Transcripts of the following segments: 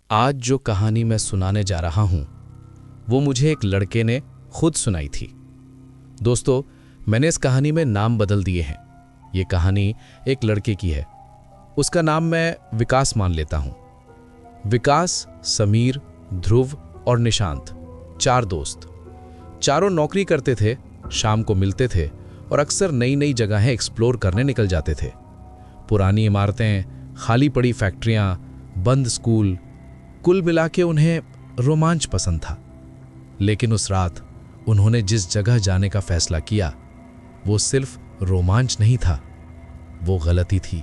आज जो कहानी मैं सुनाने जा रहा हूं वो मुझे एक लड़के ने खुद सुनाई थी। दोस्तों, मैंने इस कहानी में नाम बदल दिए हैं। ये कहानी एक लड़के की है। उसका नाम मैं विकास मान लेता हूं। विकास, समीर, ध्रुव और निशांत, 4 दोस्त। चारों नौकरी करते थे, शाम को मिलते थे और अक्सर नई नई जगहें एक्सप्लोर करने निकल जाते थे। पुरानी इमारतें, खाली पड़ी फैक्ट्रियां, बंद स्कूल, कुल मिला के उन्हें रोमांच पसंद था। लेकिन उस रात उन्होंने जिस जगह जाने का फैसला किया वो सिर्फ रोमांच नहीं था, वो गलती थी।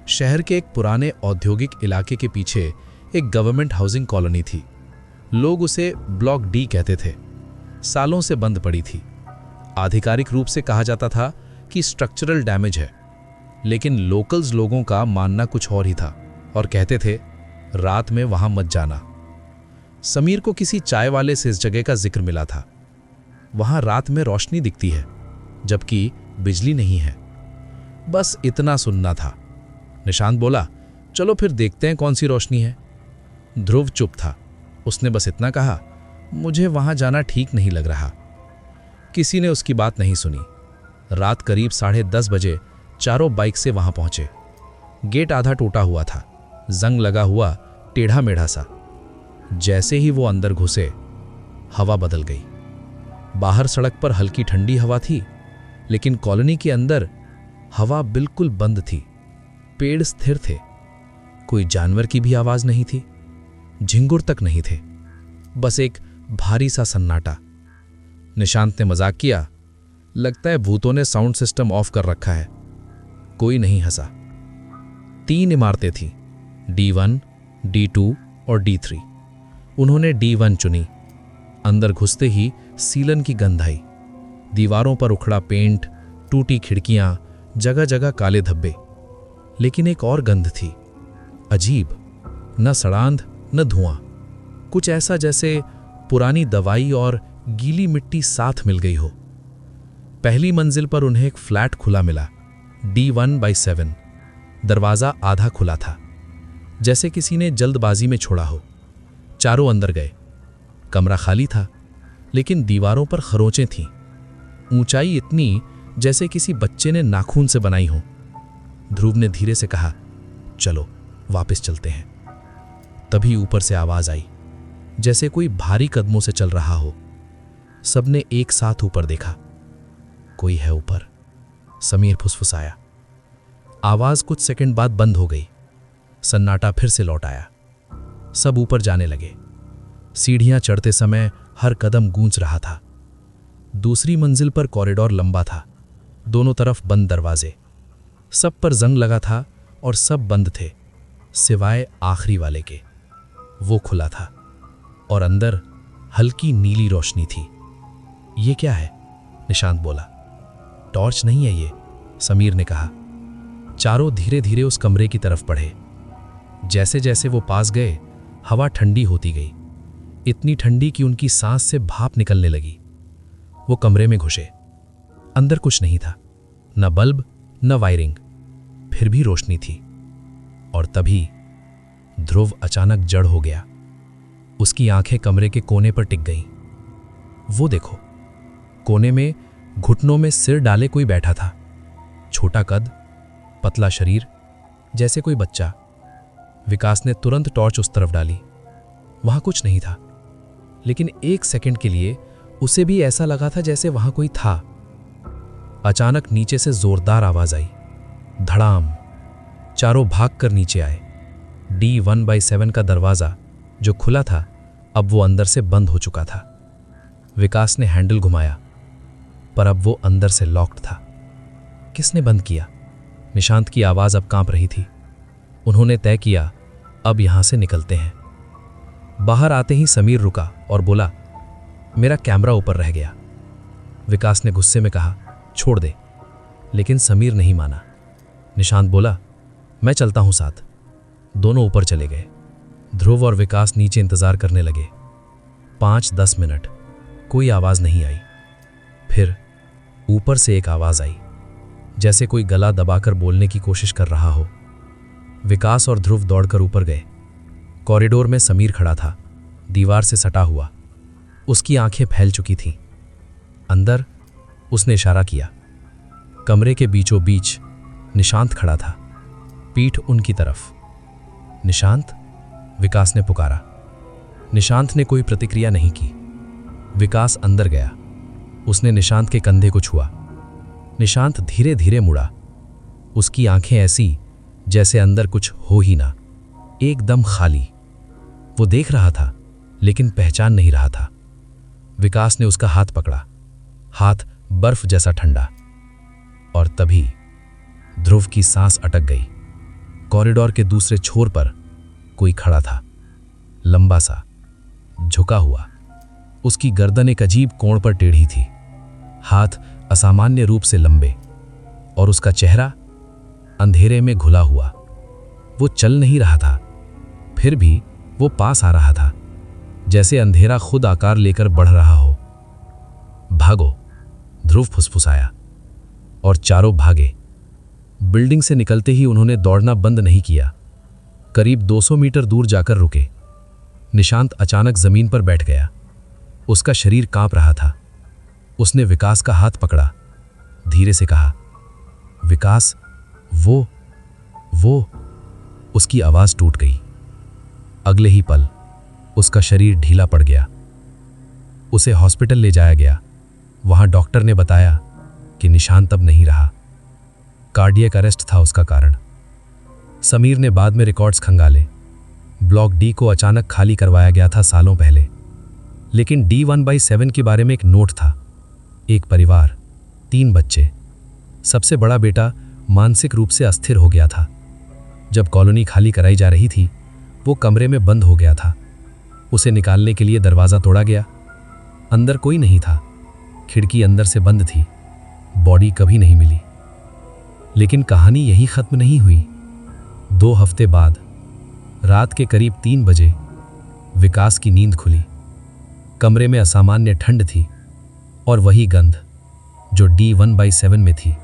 शहर के एक पुराने औद्योगिक इलाके के पीछे एक गवर्नमेंट हाउसिंग कॉलोनी थी। लोग उसे ब्लॉक डी कहते थे। सालों से बंद पड़ी थी। आधिकारिक रूप से कहा जाता था कि स्ट्रक्चरल डैमेज है, लेकिन लोकल्स लोगों का मानना कुछ और ही था और कहते थे रात में वहां मत जाना। समीर को किसी चाय वाले से इस जगह का जिक्र मिला था। वहां रात में रोशनी दिखती है जबकि बिजली नहीं है। बस इतना सुनना था। निशांत बोला, चलो फिर देखते हैं कौन सी रोशनी है। ध्रुव चुप था। उसने बस इतना कहा, मुझे वहां जाना ठीक नहीं लग रहा। किसी ने उसकी बात नहीं सुनी। रात करीब 10:30 बजे चारों बाइक से वहां पहुंचे। गेट आधा टूटा हुआ था, जंग लगा हुआ, टेढ़ा मेढ़ा सा। जैसे ही वो अंदर घुसे, हवा बदल गई। बाहर सड़क पर हल्की ठंडी हवा थी, लेकिन कॉलोनी के अंदर हवा बिल्कुल बंद थी। पेड़ स्थिर थे। कोई जानवर की भी आवाज नहीं थी। झिंगुर तक नहीं थे। बस एक भारी सा सन्नाटा। निशांत ने मजाक किया, लगता है भूतों ने साउंड सिस्टम ऑफ कर रखा है। कोई नहीं हंसा। 3 इमारतें थीं, D1, D2 और D3। उन्होंने D1 चुनी। अंदर घुसते ही सीलन की गंध आई। दीवारों पर उखड़ा पेंट, टूटी खिड़कियां, जगह जगह काले धब्बे। लेकिन एक और गंध थी, अजीब। न सड़ांध न धुआं, कुछ ऐसा जैसे पुरानी दवाई और गीली मिट्टी साथ मिल गई हो। पहली मंजिल पर उन्हें एक फ्लैट खुला मिला, D1/7। दरवाजा आधा खुला था, जैसे किसी ने जल्दबाजी में छोड़ा हो। चारों अंदर गए। कमरा खाली था, लेकिन दीवारों पर खरोंचें थीं। ऊंचाई इतनी जैसे किसी बच्चे ने नाखून से बनाई हो। ध्रुव ने धीरे से कहा, चलो वापस चलते हैं। तभी ऊपर से आवाज आई, जैसे कोई भारी कदमों से चल रहा हो। सबने एक साथ ऊपर देखा। कोई है ऊपर, समीर फुसफुसाया। आवाज कुछ सेकंड बाद बंद हो गई। सन्नाटा फिर से लौट आया। सब ऊपर जाने लगे। सीढ़ियां चढ़ते समय हर कदम गूंज रहा था। दूसरी मंजिल पर कॉरिडोर लंबा था, दोनों तरफ बंद दरवाजे। सब पर जंग लगा था और सब बंद थे, सिवाय आखिरी वाले के। वो खुला था और अंदर हल्की नीली रोशनी थी। ये क्या है? निशांत बोला। टॉर्च नहीं है ये, समीर ने कहा। चारों धीरे धीरे उस कमरे की तरफ बढ़े। जैसे जैसे वो पास गए, हवा ठंडी होती गई, इतनी ठंडी कि उनकी सांस से भाप निकलने लगी। वो कमरे में घुसे। अंदर कुछ नहीं था, न बल्ब न वायरिंग, फिर भी रोशनी थी। और तभी ध्रुव अचानक जड़ हो गया। उसकी आंखें कमरे के कोने पर टिक गईं। वो देखो, कोने में घुटनों में सिर डाले कोई बैठा था। छोटा कद, पतला शरीर, जैसे कोई बच्चा। विकास ने तुरंत टॉर्च उस तरफ डाली। वहां कुछ नहीं था, लेकिन एक सेकंड के लिए उसे भी ऐसा लगा था जैसे वहां कोई था। अचानक नीचे से जोरदार आवाज आई, धड़ाम। चारों भागकर नीचे आए। D1/7 का दरवाजा जो खुला था, अब वो अंदर से बंद हो चुका था। विकास ने हैंडल घुमाया, पर अब वो अंदर से लॉक्ड था। किसने बंद किया? निशांत की आवाज अब कांप रही थी। उन्होंने तय किया, अब यहां से निकलते हैं। बाहर आते ही समीर रुका और बोला, मेरा कैमरा ऊपर रह गया। विकास ने गुस्से में कहा, छोड़ दे, लेकिन समीर नहीं माना। निशांत बोला, मैं चलता हूं साथ। दोनों ऊपर चले गए। ध्रुव और विकास नीचे इंतजार करने लगे। 5-10 मिनट, कोई आवाज नहीं आई। फिर ऊपर से एक आवाज आई, जैसे कोई गला दबाकर बोलने की कोशिश कर रहा हो। विकास और ध्रुव दौड़कर ऊपर गए। कॉरिडोर में समीर खड़ा था, दीवार से सटा हुआ। उसकी आंखें फैल चुकी थीं। अंदर उसने इशारा किया। कमरे के बीचों बीच निशांत खड़ा था, पीठ उनकी तरफ। निशांत, विकास ने पुकारा। निशांत ने कोई प्रतिक्रिया नहीं की। विकास अंदर गया। उसने निशांत के कंधे को छुआ। निशांत धीरे धीरे मुड़ा। उसकी आंखें ऐसी जैसे अंदर कुछ हो ही ना, एकदम खाली। वो देख रहा था लेकिन पहचान नहीं रहा था। विकास ने उसका हाथ पकड़ा, हाथ बर्फ जैसा ठंडा। और तभी ध्रुव की सांस अटक गई। कॉरिडोर के दूसरे छोर पर कोई खड़ा था, लंबा सा, झुका हुआ। उसकी गर्दन एक अजीब कोण पर टेढ़ी थी, हाथ असामान्य रूप से लंबे, और उसका चेहरा अंधेरे में घुला हुआ। वो चल नहीं रहा था, फिर भी वो पास आ रहा था, जैसे अंधेरा खुद आकार लेकर बढ़ रहा हो। भागो, ध्रुव फुसफुसाया, और चारों भागे। बिल्डिंग से निकलते ही उन्होंने दौड़ना बंद नहीं किया। करीब 200 मीटर दूर जाकर रुके। निशांत अचानक जमीन पर बैठ गया। उसका शरीर कांप रहा था। उसने विकास का हाथ पकड़ा, धीरे से कहा, विकास, वो। उसकी आवाज टूट गई। अगले ही पल उसका शरीर ढीला पड़ गया। उसे हॉस्पिटल ले जाया गया। वहां डॉक्टर ने बताया कि निशांत अब नहीं रहा। कार्डियक अरेस्ट था उसका कारण। समीर ने बाद में रिकॉर्ड्स खंगाले। ब्लॉक डी को अचानक खाली करवाया गया था सालों पहले, लेकिन D1/7 के बारे में एक नोट था। एक परिवार, 3 बच्चे। सबसे बड़ा बेटा मानसिक रूप से अस्थिर हो गया था। जब कॉलोनी खाली कराई जा रही थी, वो कमरे में बंद हो गया था। उसे निकालने के लिए दरवाज़ा तोड़ा गया। अंदर कोई नहीं था, खिड़की अंदर से बंद थी। बॉडी कभी नहीं मिली। लेकिन कहानी यही खत्म नहीं हुई। 2 हफ्ते बाद रात के करीब 3 बजे विकास की नींद खुली। कमरे में असामान्य ठंड थी और वही गंध जो D1/7 में थी।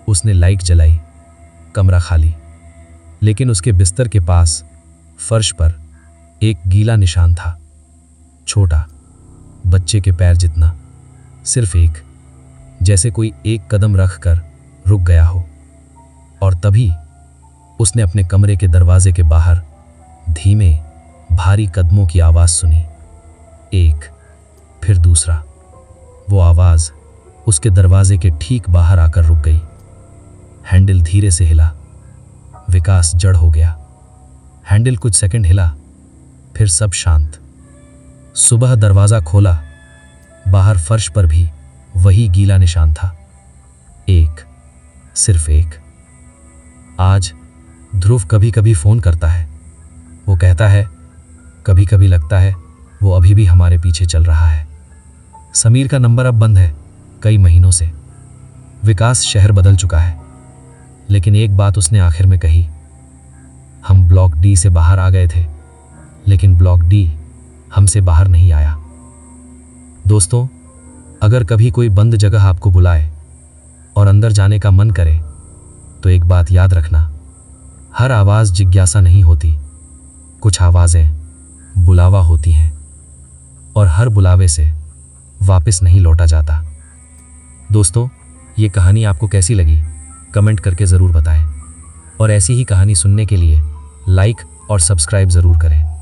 उसने लाइट जलाई। कमरा खाली, लेकिन उसके बिस्तर के पास फर्श पर एक गीला निशान था, छोटा, बच्चे के पैर जितना, सिर्फ एक, जैसे कोई एक कदम रख कर रुक गया हो। और तभी उसने अपने कमरे के दरवाजे के बाहर धीमे, भारी कदमों की आवाज सुनी। एक, फिर दूसरा। वो आवाज उसके दरवाजे के ठीक बाहर आकर रुक गई। हैंडल धीरे से हिला। विकास जड़ हो गया। हैंडल कुछ सेकंड हिला, फिर सब शांत। सुबह दरवाजा खोला। बाहर फर्श पर भी वही गीला निशान था। एक, सिर्फ एक। आज ध्रुव कभी कभी फोन करता है। वो कहता है, कभी कभी लगता है वो अभी भी हमारे पीछे चल रहा है। समीर का नंबर अब बंद है, कई महीनों से। विकास शहर बदल चुका है, लेकिन एक बात उसने आखिर में कही, हम ब्लॉक डी से बाहर आ गए थे, लेकिन ब्लॉक डी हमसे बाहर नहीं आया। दोस्तों, अगर कभी कोई बंद जगह आपको बुलाए और अंदर जाने का मन करे, तो एक बात याद रखना, हर आवाज़ जिज्ञासा नहीं होती। कुछ आवाज़ें बुलावा होती हैं, और हर बुलावे से वापस नहीं लौटा जाता। दोस्तों, ये कहानी आपको कैसी लगी कमेंट करके ज़रूर बताएं, और ऐसी ही कहानी सुनने के लिए लाइक और सब्सक्राइब ज़रूर करें।